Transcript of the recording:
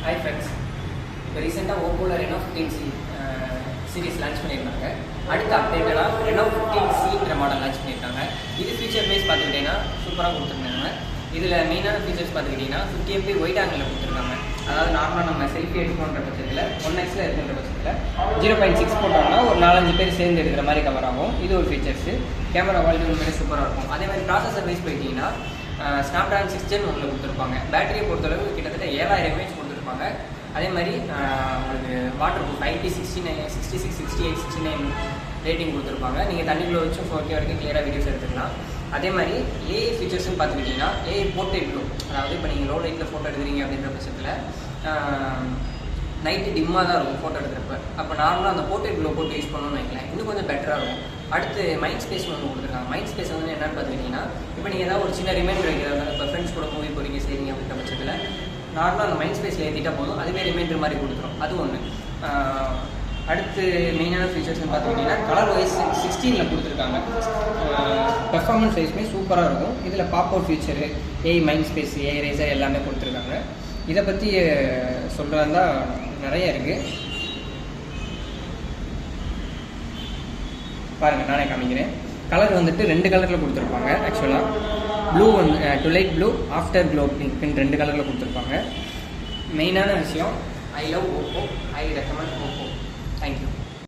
Hi friends, இப்போ ரீசெண்டாக ஓப்போவில் Reno 15C series launch பண்ணியிருந்தாங்க. அடுத்த அப்டேட்டடாக ரெனோ 15Cன்ற மாடல் லான்ச் பண்ணியிருக்காங்க. இது ஃபீச்சர் வைஸ் பார்த்துக்கிட்டிங்கன்னா சூப்பராக கொடுத்துருந்தாங்க. இதில் மெயினான ஃபீச்சர்ஸ் பார்த்துக்கிட்டிங்கன்னா 50 MP ஒயிட் ஆங்கிளில் கொடுத்துருக்காங்க. அதாவது நார்மலாக நம்ம செல்ஃபி எடுக்கணுன்ற பட்சத்தில் 1x இருக்குன்ற பட்சத்தில் 0.6 போட்டோம்னா ஒரு 4-5 பேர் சேர்ந்து எடுக்கிற மாதிரி கவர் ஆகும். இது ஒரு ஃபீச்சர்ஸு. கேமரா குவாலிட்டி உண்மையிலே சூப்பராக இருக்கும். அதே மாதிரி ப்ராசஸர் வைஸ் போயிட்டீங்கன்னா ஸ்னாப்ட்ராகன் 6 Gen 1 கொடுத்துருப்பாங்க. பேட்டரியை பொறுத்தளவு கிட்டத்தட்ட 7000 mAh கொடுத்துருப்பாங்க. அதே மாதிரி உங்களுக்கு வாட்டர் ப்ரூஃப் IP69 66 68 69 ரேட்டிங் கொடுத்துருப்பாங்க. நீங்கள் தண்ணிக்குள்ளே வச்சும் 4K வரைக்கும் கிளியராக வீடியோஸ் எடுத்துக்கலாம். அதே மாதிரி ஏஐ ஃபீச்சர்ஸ்னு பார்த்துக்கிட்டிங்கன்னா ஏஐ போர்ட்ரேட் ப்ளூ, அதாவது இப்போ நீங்கள் லோ லைட்டில் ஃபோட்டோ எடுக்கிறீங்க அப்படின்ற பட்சத்தில் நைட்டு டிம்மாக தான் இருக்கும் ஃபோட்டோ எடுக்கிறப்ப. அப்போ நார்மலாக அந்த போர்ட்ரேட் ப்ளூ போட்டு யூஸ் பண்ணணும்னு வைக்கலாம், இன்னும் கொஞ்சம் பெட்டராக இருக்கும். அடுத்து மைண்ட் ஸ்பேஸ் ஒன்று கொடுத்துருக்காங்க. மைண்ட் ஸ்பேஸ் வந்து என்னென்னு பார்த்துக்கிட்டிங்கன்னா இப்போ நீங்கள் ஏதாவது ஒரு சின்ன ரிமைண்டர் வைக்கிறாங்க, இப்போ ஃப்ரெண்ட்ஸ் கூட மூவி போகிறீங்க செய்றீங்க அப்படின்ற பட்சத்தில் நார்மலாக அந்த மைண்ட் ஸ்பேஸில் ஏற்றிட்டா போதும், அதுவே ரிமைண்டர் மாதிரி கொடுத்துரும். அது ஒன்று. அடுத்து மெயினான ஃபீச்சர்ஸ்னு பார்த்துக்கிட்டிங்கன்னா கலர் வைஸ் 16 கொடுத்துருக்காங்க. பெர்ஃபார்மன்ஸ் வைஸ்மே சூப்பராக இருக்கும். இதில் pop out feature, AI mind space, AI eraser எல்லாமே கொடுத்துருக்காங்க. இதை பற்றி சொல்கிறதா நிறைய இருக்குது. பாருங்கள், நானே காமிக்கிறேன். கலர் வந்துட்டு 2 கலரில் கொடுத்துருப்பாங்க. ஆக்சுவலாக ப்ளூ வந்து to light blue, after glow பிங்க்னு 2 கலரில் கொடுத்துருப்பாங்க. மெயினான விஷயம், I love Oppo, I recommend Oppo. Thank you.